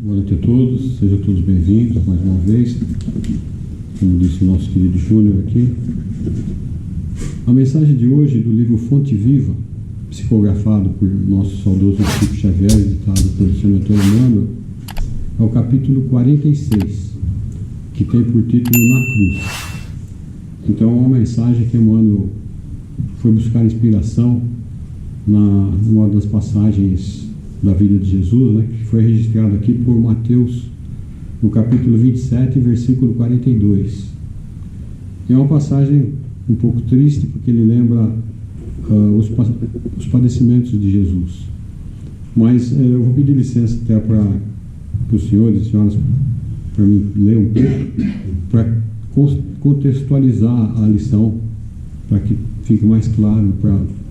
Boa noite a todos, sejam todos bem-vindos mais uma vez, como disse o nosso querido Júnior aqui. A mensagem de hoje do livro Fonte Viva, psicografado por nosso saudoso Chico Xavier, editado pelo Sr. Antônio Emmanuel, é o capítulo 46, que tem por título Na Cruz. Então é uma mensagem que Emmanuel foi buscar inspiração numa das passagens da vida de Jesus, né, que foi registrado aqui por Mateus, no capítulo 27, versículo 42. É uma passagem um pouco triste, porque ele lembra os padecimentos de Jesus. Mas eu vou pedir licença até para os senhores e senhoras, para mim ler um pouco, para contextualizar a lição, para que fique mais claro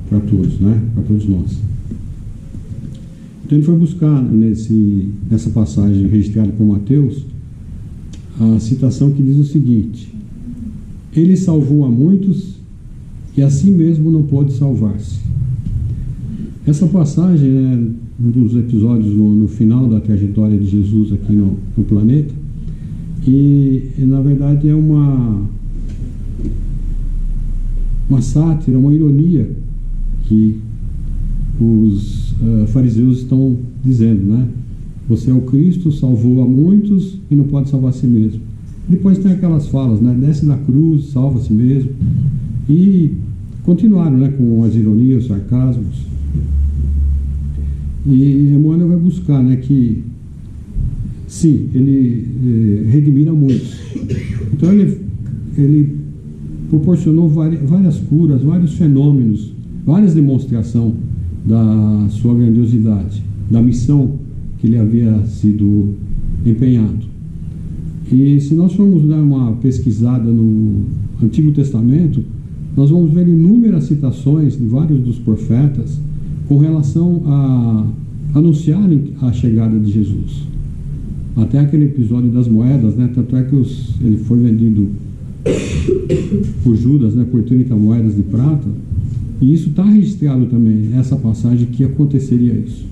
para todos, né, para todos nós. Então ele foi buscar nessa passagem registrada por Mateus a citação que diz o seguinte: ele salvou a muitos e a si mesmo não pôde salvar-se. Essa passagem é um dos episódios no final da trajetória de Jesus aqui no planeta, e na verdade é uma sátira, uma ironia que os fariseus estão dizendo, né? Você é o Cristo, salvou a muitos e não pode salvar a si mesmo. Depois tem aquelas falas, né? Desce da cruz, salva a si mesmo. E continuaram, né, com as ironias, os sarcasmos. E Emmanuel vai buscar, né, que sim, ele redimir a muitos. Então ele proporcionou várias curas, vários fenômenos, várias demonstrações da sua grandiosidade, da missão que ele havia sido empenhado. E se nós formos dar uma pesquisada no Antigo Testamento, nós vamos ver inúmeras citações de vários dos profetas com relação a anunciarem a chegada de Jesus. Até aquele episódio das moedas, né? Tanto é que ele foi vendido por Judas, né, por 30 moedas de prata. E isso está registrado também, essa passagem, que aconteceria isso.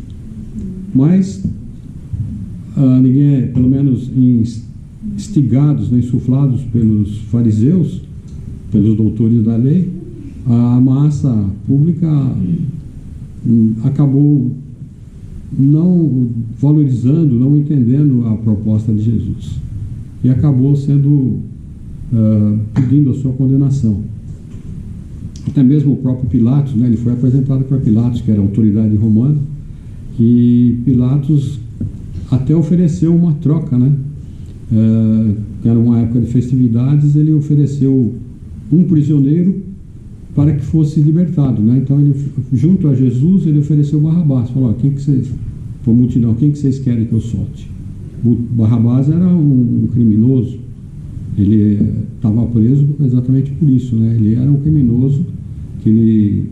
Mas ninguém, pelo menos instigados, né, insuflados pelos fariseus, pelos doutores da lei, a massa pública acabou não valorizando, não entendendo a proposta de Jesus. E acabou sendo pedindo a sua condenação. Até mesmo o próprio Pilatos, né, ele foi apresentado para Pilatos, que era a autoridade romana, e Pilatos até ofereceu uma troca, né? Que era uma época de festividades, ele ofereceu um prisioneiro para que fosse libertado, né? Então, junto a Jesus, ele ofereceu Barrabás. Falou: quem que vocês, por multidão, quem que vocês querem que eu solte? Barrabás era um criminoso, ele estava preso exatamente por isso, né? Ele era um criminoso, que ele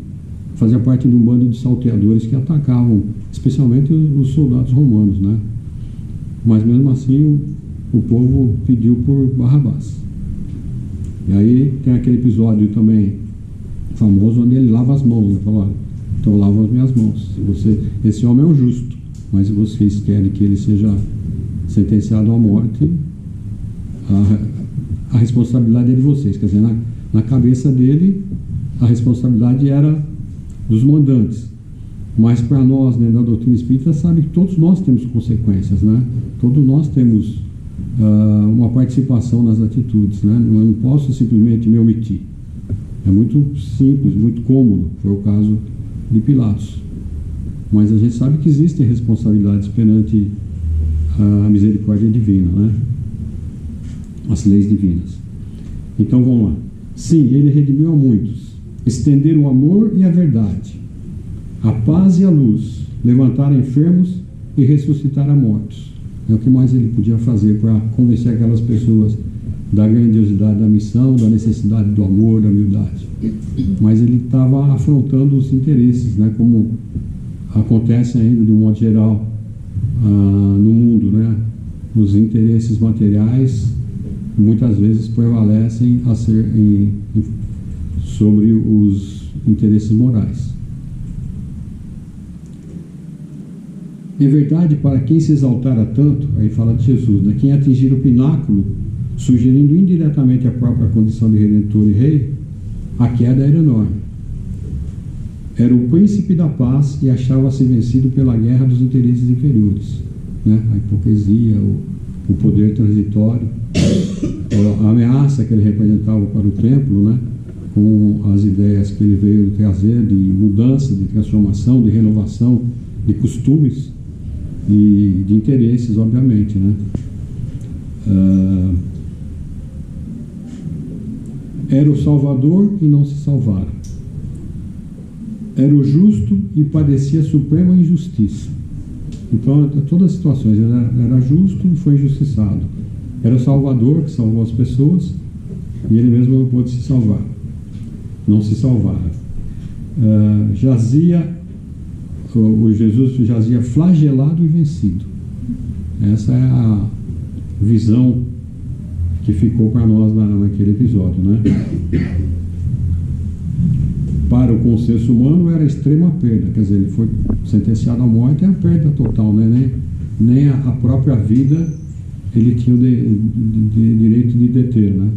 fazia parte de um bando de salteadores que atacavam especialmente os soldados romanos, né? Mas mesmo assim o povo pediu por Barrabás. E aí tem aquele episódio também famoso onde ele lava as mãos, né? Fala: então eu lavo as minhas mãos. Esse homem é um justo, mas se vocês querem que ele seja sentenciado à morte, a responsabilidade é de vocês. Quer dizer, na cabeça dele, a responsabilidade era dos mandantes. Mas para nós, né, da doutrina espírita, sabe que todos nós temos consequências, né? Todos nós temos uma participação nas atitudes, né? Eu não posso simplesmente me omitir. É muito simples, muito cômodo. Foi o caso de Pilatos. Mas a gente sabe que existem responsabilidades perante a misericórdia divina, né? As leis divinas. Então vamos lá. Sim, ele redimiu a muitos, estender o amor e a verdade, a paz e a luz, levantar enfermos e ressuscitar a mortos. É o que mais ele podia fazer para convencer aquelas pessoas da grandiosidade da missão, da necessidade do amor, da humildade. Mas ele estava afrontando os interesses, né, como acontece ainda de um modo geral no mundo, né? Os interesses materiais muitas vezes prevalecem sobre os interesses morais. Em verdade, para quem se exaltara tanto, aí fala de Jesus, né? Quem atingir o pináculo, sugerindo indiretamente a própria condição de Redentor e Rei, a queda era enorme. Era o príncipe da paz e achava-se vencido pela guerra dos interesses inferiores, né? A hipocrisia, o poder transitório, a ameaça que ele representava para o templo, né? Com as ideias que ele veio trazer de mudança, de transformação, de renovação de costumes e de interesses, obviamente, né? Era o Salvador e não se salvara. Era o justo e padecia suprema injustiça. Então, todas as situações, ele era justo e foi injustiçado. Era o Salvador que salvou as pessoas e ele mesmo não pôde se salvar. Não se salvara. O Jesus jazia flagelado e vencido. Essa é a visão que ficou para nós naquele episódio, né? Para o consenso humano era extrema perda, quer dizer, ele foi sentenciado à morte, é a perda total, né? Nem a própria vida ele tinha o direito de deter, né?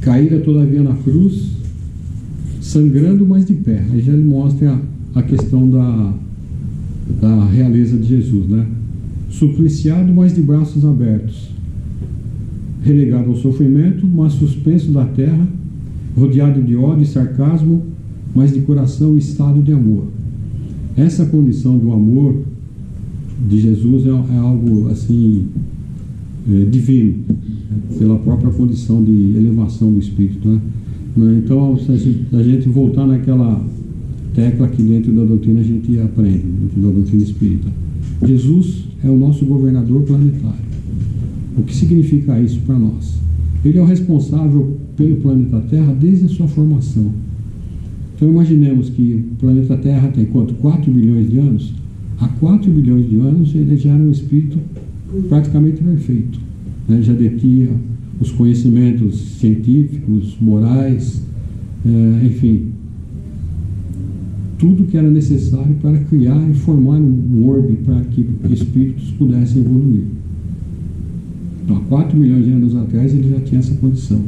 Caíra todavia na cruz, sangrando, mas de pé. Aí já ele mostra a questão da realeza de Jesus, né? Supliciado, mas de braços abertos, relegado ao sofrimento, mas suspenso da terra, rodeado de ódio e sarcasmo, mas de coração e estado de amor. Essa condição do amor de Jesus é algo assim divino, pela própria condição de elevação do Espírito, né? Então, se a gente voltar naquela tecla que dentro da doutrina a gente aprende, dentro da doutrina espírita, Jesus é o nosso governador planetário. O que significa isso para nós? Ele é o responsável pelo planeta Terra desde a sua formação. Então imaginemos que o planeta Terra tem quanto? 4 bilhões de anos? Há 4 bilhões de anos ele já era um espírito praticamente perfeito, né? Já detinha os conhecimentos científicos, morais, enfim, tudo que era necessário para criar e formar um orbe para que espíritos pudessem evoluir. Então, há 4 milhões de anos atrás ele já tinha essa condição.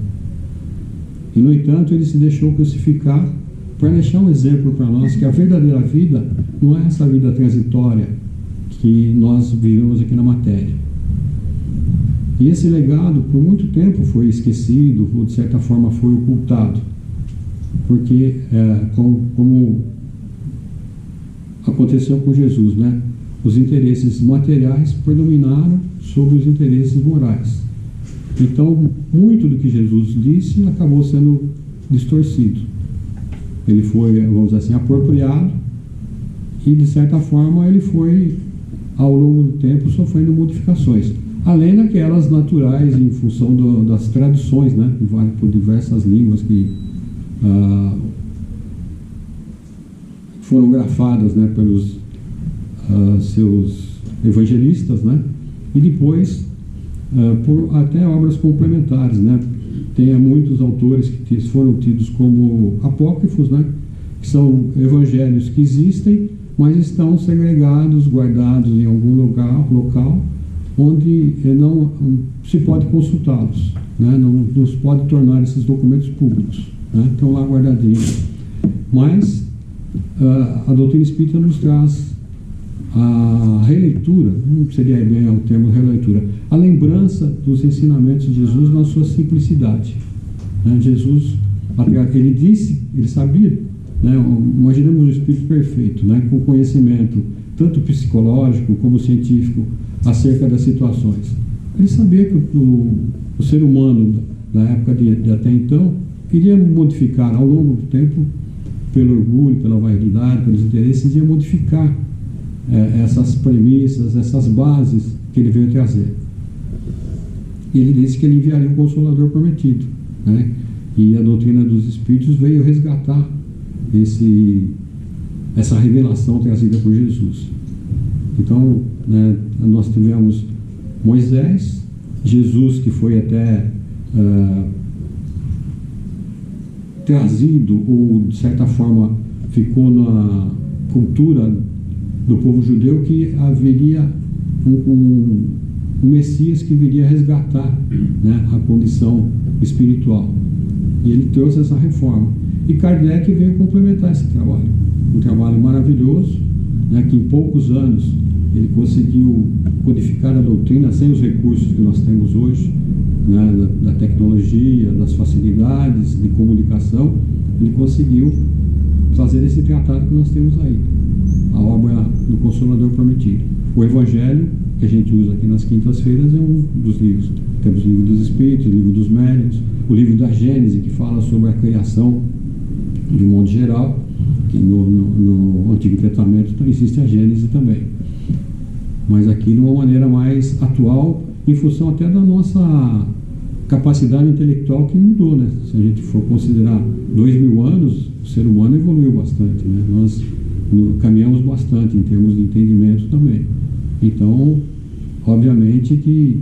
E, no entanto, ele se deixou crucificar para deixar um exemplo para nós que a verdadeira vida não é essa vida transitória que nós vivemos aqui na matéria. E esse legado, por muito tempo, foi esquecido, ou de certa forma foi ocultado, porque, como aconteceu com Jesus, né? Os interesses materiais predominaram sobre os interesses morais. Então, muito do que Jesus disse acabou sendo distorcido. Ele foi, vamos dizer assim, apropriado e, de certa forma, ele foi, ao longo do tempo, sofrendo modificações. Além daquelas naturais, em função das tradições, né? Por diversas línguas que foram grafadas, né? Pelos seus evangelistas, né? E depois por até obras complementares, né? Tem muitos autores que foram tidos como apócrifos, né? Que são evangelhos que existem, mas estão segregados, guardados em algum local onde não se pode consultá-los, né? Não se pode tornar esses documentos públicos, né? Estão lá guardadinhos. Mas a doutrina espírita nos traz a releitura, não seria bem o termo releitura, a lembrança dos ensinamentos de Jesus na sua simplicidade, né? Jesus, ele disse, ele sabia, né? Imaginemos um espírito perfeito, né? Com conhecimento tanto psicológico como científico acerca das situações. Ele sabia que o ser humano da época de até então iria modificar ao longo do tempo, pelo orgulho, pela vaidade, pelos interesses, ia modificar essas premissas, essas bases que ele veio trazer. E ele disse que ele enviaria o Consolador prometido, né? E a doutrina dos Espíritos veio resgatar essa revelação trazida por Jesus. Então, né, nós tivemos Moisés, Jesus, que foi até trazido, ou de certa forma ficou na cultura do povo judeu que haveria um Messias que viria resgatar, né, a condição espiritual. E ele trouxe essa reforma. E Kardec veio complementar esse trabalho. Um trabalho maravilhoso, né, que em poucos anos ele conseguiu codificar a doutrina sem os recursos que nós temos hoje, né, da tecnologia, das facilidades de comunicação. Ele conseguiu fazer esse tratado que nós temos aí, a obra do Consolador Prometido. O Evangelho, que a gente usa aqui nas quintas-feiras, é um dos livros. Temos o livro dos Espíritos, o livro dos Médiuns, o livro da Gênese, que fala sobre a criação de um modo geral, que no Antigo Testamento existe a Gênese também. Mas aqui de uma maneira mais atual, em função até da nossa capacidade intelectual que mudou, né? Se a gente for considerar 2000 anos, o ser humano evoluiu bastante, né? Nós caminhamos bastante em termos de entendimento também. Então, obviamente que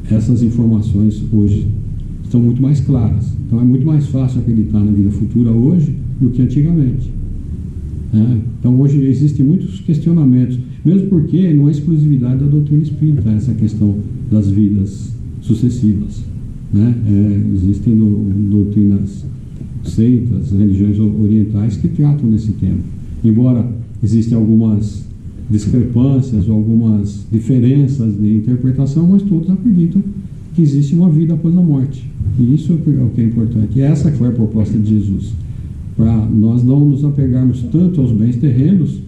essas informações hoje estão muito mais claras. Então é muito mais fácil acreditar na vida futura hoje do que antigamente. Então hoje existem muitos questionamentos, mesmo porque não é exclusividade da doutrina espírita essa questão das vidas sucessivas, né? Existem doutrinas, seitas, religiões orientais que tratam desse tema. Embora existam algumas discrepâncias ou algumas diferenças de interpretação, mas todos acreditam que existe uma vida após a morte. E isso é o que é importante. E essa foi a proposta de Jesus, para nós não nos apegarmos tanto aos bens terrenos,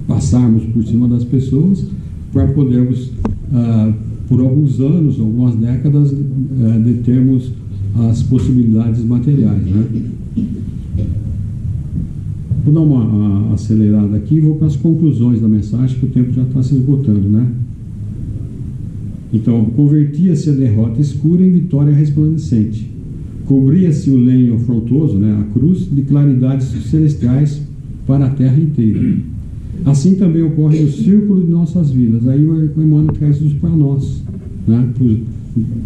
passarmos por cima das pessoas, para podermos, por alguns anos, algumas décadas, determos as possibilidades materiais, né? Vou dar uma acelerada aqui e vou para as conclusões da mensagem, que o tempo já está se esgotando, né? Então, convertia-se a derrota escura em vitória resplandecente. Cobria-se o lenho afrontoso, né, a cruz, de claridades celestiais para a terra inteira. Assim também ocorre no círculo de nossas vidas. Aí o Emmanuel traz isso para nós, né?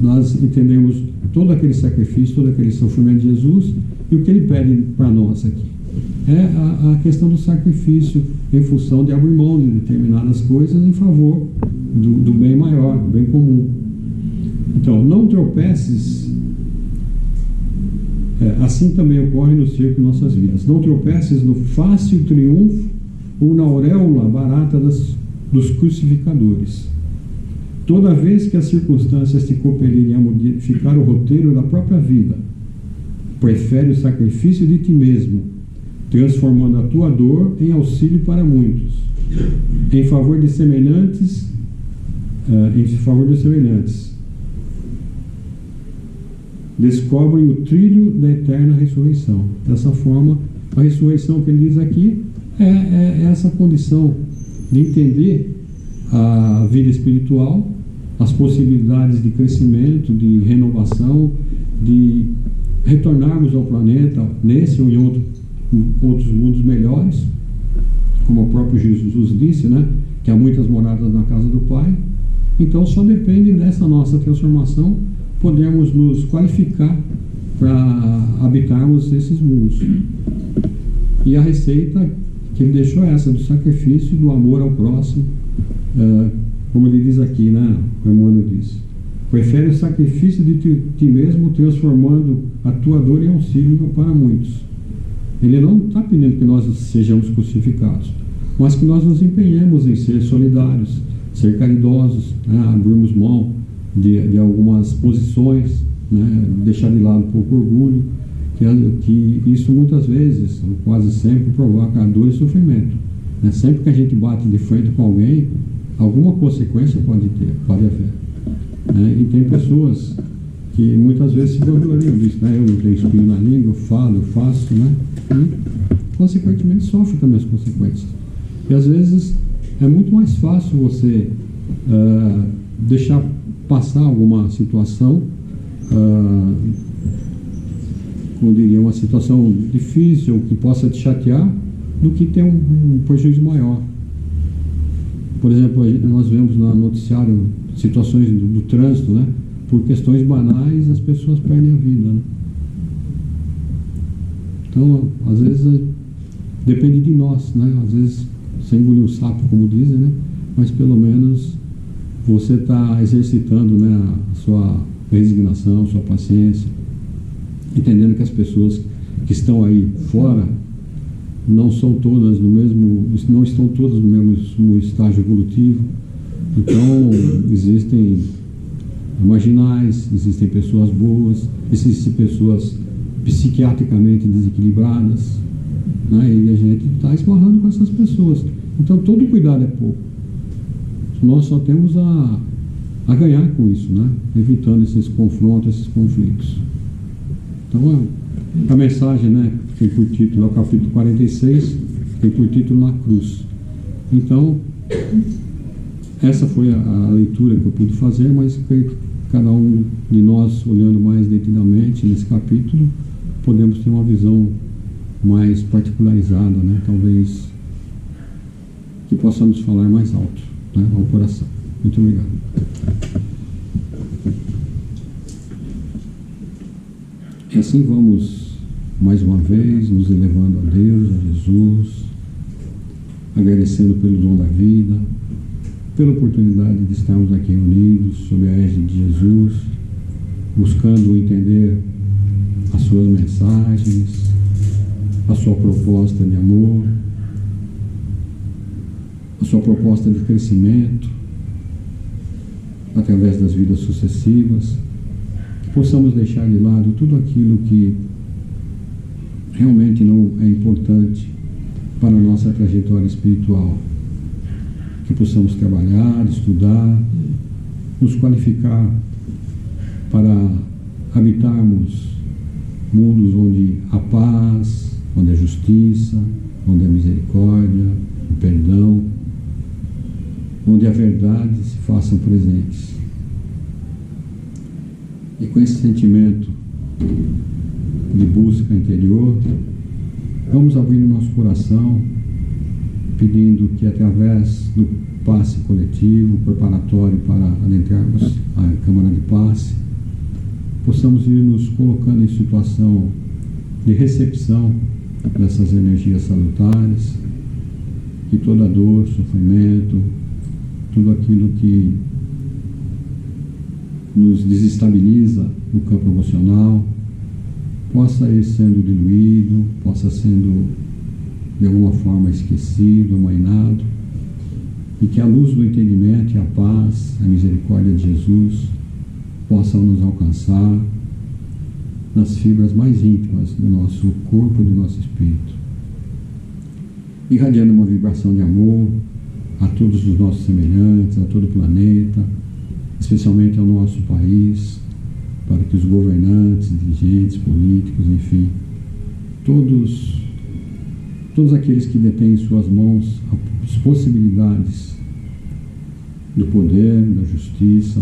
Nós entendemos todo aquele sacrifício, todo aquele sofrimento de Jesus, e o que ele pede para nós aqui é a questão do sacrifício em função de abrir mão de determinadas coisas em favor do bem maior, do bem comum. Então, não tropeces, assim também ocorre no círculo de nossas vidas. Não tropeces no fácil triunfo ou na auréola barata dos crucificadores. Toda vez que as circunstâncias te compelirem a modificar o roteiro da própria vida, prefere o sacrifício de ti mesmo, transformando a tua dor em auxílio para muitos, em favor de semelhantes, descobrem o trilho da eterna ressurreição. Dessa forma, a ressurreição que ele diz aqui é essa condição de entender a vida espiritual, as possibilidades de crescimento, de renovação, de retornarmos ao planeta, nesse ou em outros mundos melhores, como o próprio Jesus disse, né, que há muitas moradas na casa do Pai. Então só depende dessa nossa transformação podermos nos qualificar para habitarmos esses mundos. E a receita que ele deixou é essa, do sacrifício e do amor ao próximo, como ele diz aqui, né, o Emmanuel diz: prefere o sacrifício de ti mesmo, transformando a tua dor em auxílio para muitos. Ele não está pedindo que nós sejamos crucificados, mas que nós nos empenhemos em ser solidários, ser caridosos, né, abrirmos mão de algumas posições, né, deixar de lado um pouco o orgulho, que isso muitas vezes, quase sempre, provoca dor e sofrimento, né? Sempre que a gente bate de frente com alguém, alguma consequência pode haver, né? E tem pessoas que muitas vezes se vangloriam disso, né? Eu não tenho espinho na língua, eu falo, eu faço, né? E consequentemente sofre também as consequências. E às vezes é muito mais fácil você deixar passar alguma situação, como diria, uma situação difícil que possa te chatear, do que ter um prejuízo maior. Por exemplo, nós vemos no noticiário situações do trânsito, né? Por questões banais as pessoas perdem a vida, né? Então, às vezes depende de nós, né? Às vezes sem engolir um sapo, como dizem, né? Mas pelo menos você está exercitando, né, a sua resignação, sua paciência, entendendo que as pessoas que estão aí fora não estão todas no mesmo estágio evolutivo. Então existem marginais, existem pessoas boas, existem pessoas psiquiatricamente desequilibradas, né? E a gente está esbarrando com essas pessoas. Então todo cuidado é pouco. Nós só temos a ganhar com isso, né? Evitando esses confrontos, esses conflitos. Então a mensagem, né, tem por título, é o capítulo 46, tem por título Na Cruz. Então essa foi a leitura que eu pude fazer, mas creio que cada um de nós, olhando mais detidamente nesse capítulo, podemos ter uma visão mais particularizada, né? Talvez que possamos falar mais alto, né, ao coração. Muito obrigado. E assim vamos, mais uma vez, nos elevando a Deus, a Jesus, agradecendo pelo dom da vida, pela oportunidade de estarmos aqui reunidos sob a égide de Jesus, buscando entender as suas mensagens, a sua proposta de amor, a sua proposta de crescimento, através das vidas sucessivas, que possamos deixar de lado tudo aquilo que realmente não é importante para a nossa trajetória espiritual, que possamos trabalhar, estudar, nos qualificar para habitarmos mundos onde há paz, onde há justiça, onde há misericórdia, o perdão, onde a verdade se façam presentes. E com esse sentimento de busca interior, vamos abrindo nosso coração, pedindo que através do passe coletivo, preparatório para adentrarmos a Câmara de Passe, possamos ir nos colocando em situação de recepção dessas energias salutares, que toda dor, sofrimento, tudo aquilo que nos desestabiliza no campo emocional, possa ir sendo diluído, possa sendo de alguma forma esquecido, amainado, e que a luz do entendimento e a paz, a misericórdia de Jesus possam nos alcançar nas fibras mais íntimas do nosso corpo e do nosso espírito, irradiando uma vibração de amor a todos os nossos semelhantes, a todo o planeta, especialmente ao nosso país, para que os governantes, dirigentes, políticos, enfim, todos aqueles que detêm em suas mãos as possibilidades do poder, da justiça,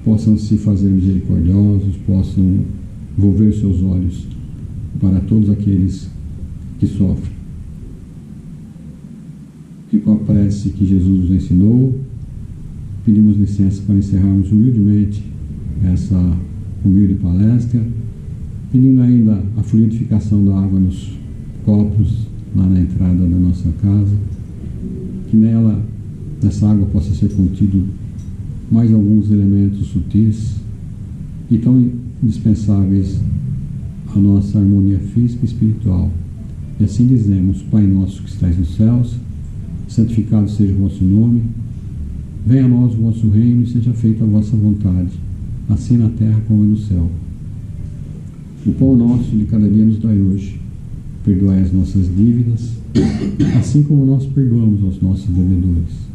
possam se fazer misericordiosos, possam volver seus olhos para todos aqueles que sofrem. E com a prece que Jesus nos ensinou, pedimos licença para encerrarmos humildemente essa humilde palestra, pedindo ainda a fluidificação da água nos copos lá na entrada da nossa casa, que nessa água possa ser contido mais alguns elementos sutis e tão indispensáveis à nossa harmonia física e espiritual. E assim dizemos: Pai nosso que estais nos céus, santificado seja o vosso nome, venha a nós o vosso reino e seja feita a vossa vontade, assim na terra como no céu. O pão nosso de cada dia nos dai hoje. Perdoai as nossas dívidas, assim como nós perdoamos aos nossos devedores.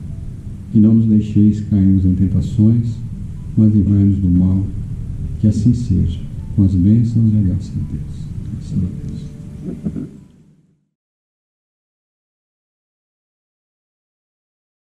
E não nos deixeis cairmos em tentações, mas livrai-nos do mal. Que assim seja, com as bênçãos e a graça de Deus. Graças a Deus.